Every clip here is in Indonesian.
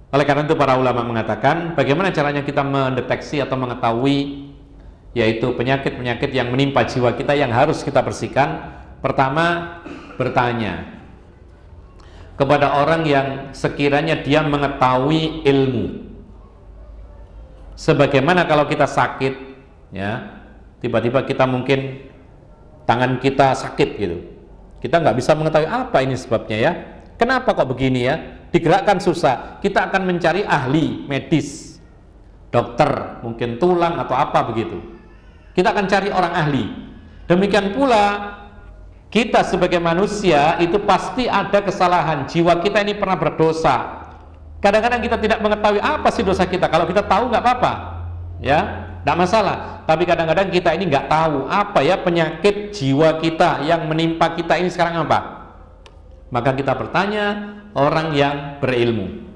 Oleh karena itu para ulama mengatakan bagaimana caranya kita mendeteksi atau mengetahui yaitu penyakit-penyakit yang menimpa jiwa kita yang harus kita bersihkan. Pertama, bertanya kepada orang yang sekiranya dia mengetahui ilmu. Sebagaimana kalau kita sakit, ya, tiba-tiba kita mungkin tangan kita sakit gitu, kita nggak bisa mengetahui apa ini sebabnya ya, kenapa kok begini ya, digerakkan susah, kita akan mencari ahli medis, dokter, mungkin tulang atau apa begitu, kita akan cari orang ahli. Demikian pula kita sebagai manusia itu pasti ada kesalahan, jiwa kita ini pernah berdosa. Kadang-kadang kita tidak mengetahui apa sih dosa kita. Kalau kita tahu nggak apa-apa, ya, nggak masalah. Tapi kadang-kadang kita ini nggak tahu apa ya penyakit jiwa kita yang menimpa kita ini sekarang apa. Maka kita bertanya orang yang berilmu.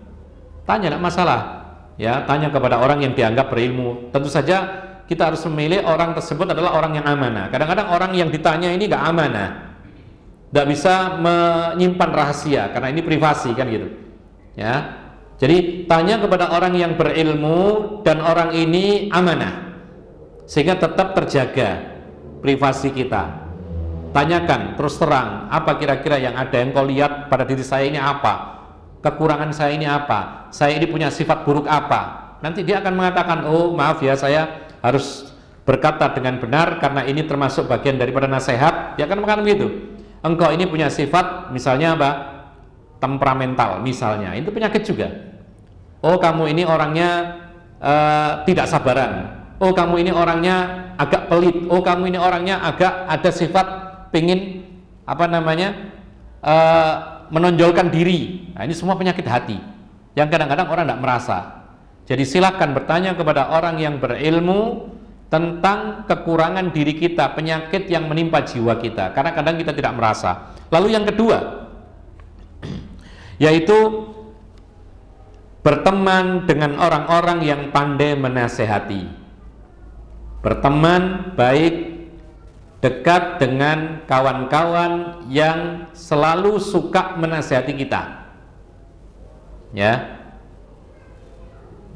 Tanya, nggak masalah. Ya, tanya kepada orang yang dianggap berilmu. Tentu saja kita harus memilih orang tersebut adalah orang yang amanah. Kadang-kadang orang yang ditanya ini nggak amanah, nggak bisa menyimpan rahasia karena ini privasi kan gitu. Ya. Jadi tanya kepada orang yang berilmu dan orang ini amanah sehingga tetap terjaga privasi kita. Tanyakan terus terang, apa kira-kira yang ada yang kau lihat pada diri saya ini apa? Kekurangan saya ini apa? Saya ini punya sifat buruk apa? Nanti dia akan mengatakan, oh maaf ya, saya harus berkata dengan benar karena ini termasuk bagian daripada nasihat. Dia akan mengatakan begitu. Engkau ini punya sifat misalnya apa? Temperamental misalnya, itu penyakit juga. Oh kamu ini orangnya tidak sabaran. Oh kamu ini orangnya agak pelit. Oh kamu ini orangnya agak ada sifat pengin apa namanya menonjolkan diri. Nah, ini semua penyakit hati yang kadang-kadang orang tidak merasa. Jadi silakan bertanya kepada orang yang berilmu tentang kekurangan diri kita, penyakit yang menimpa jiwa kita, karena kadang kita tidak merasa. Lalu yang kedua, yaitu berteman dengan orang-orang yang pandai menasehati. Berteman baik, dekat dengan kawan-kawan yang selalu suka menasehati kita. Ya.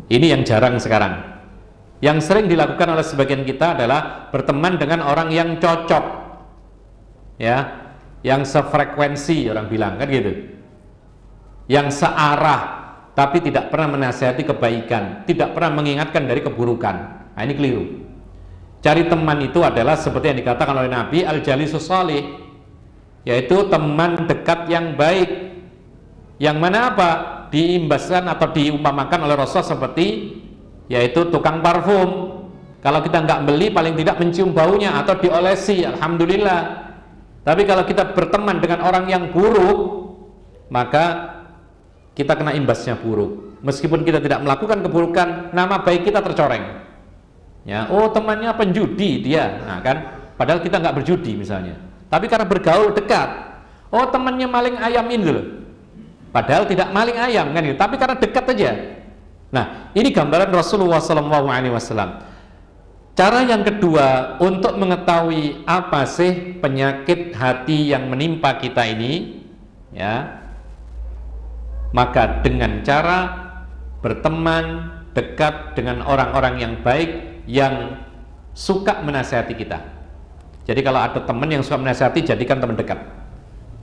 Ini yang jarang sekarang. Yang sering dilakukan oleh sebagian kita adalah berteman dengan orang yang cocok. Ya, yang sefrekuensi orang bilang kan gitu. Yang searah tapi tidak pernah menasihati kebaikan, tidak pernah mengingatkan dari keburukan. Nah, ini keliru. Cari teman itu adalah seperti yang dikatakan oleh Nabi, al-jalisus shalih, yaitu teman dekat yang baik. Yang mana apa? Diimbaskan atau diumpamakan oleh Rasul seperti yaitu tukang parfum. Kalau kita nggak beli, paling tidak mencium baunya atau diolesi, alhamdulillah. Tapi kalau kita berteman dengan orang yang buruk, maka kita kena imbasnya buruk. Meskipun kita tidak melakukan keburukan, nama baik kita tercoreng. Ya, oh temannya penjudi dia, nah kan, padahal kita nggak berjudi misalnya. Tapi karena bergaul dekat, oh temannya maling ayam ini loh, padahal tidak maling ayam kan, gitu. Tapi karena dekat aja. Nah, ini gambaran Rasulullah SAW. Cara yang kedua untuk mengetahui apa sih penyakit hati yang menimpa kita ini, ya. Maka dengan cara berteman dekat dengan orang-orang yang baik yang suka menasihati kita. Jadi kalau ada teman yang suka menasihati, jadikan teman dekat.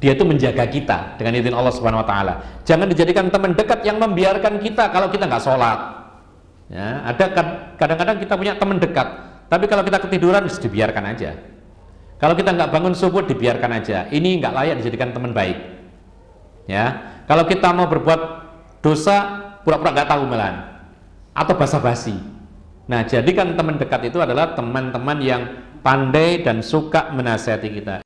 Dia itu menjaga kita dengan izin Allah Subhanahu Wa Taala. Jangan dijadikan teman dekat yang membiarkan kita kalau kita nggak sholat. Ya, ada kadang-kadang kita punya teman dekat, tapi kalau kita ketiduran dibiarkan aja. Kalau kita nggak bangun subuh dibiarkan aja. Ini nggak layak dijadikan teman baik. Ya. Kalau kita mau berbuat dosa, pura-pura nggak tahu malahan, atau basa-basi. Nah, jadikan teman dekat itu adalah teman-teman yang pandai dan suka menasihati kita.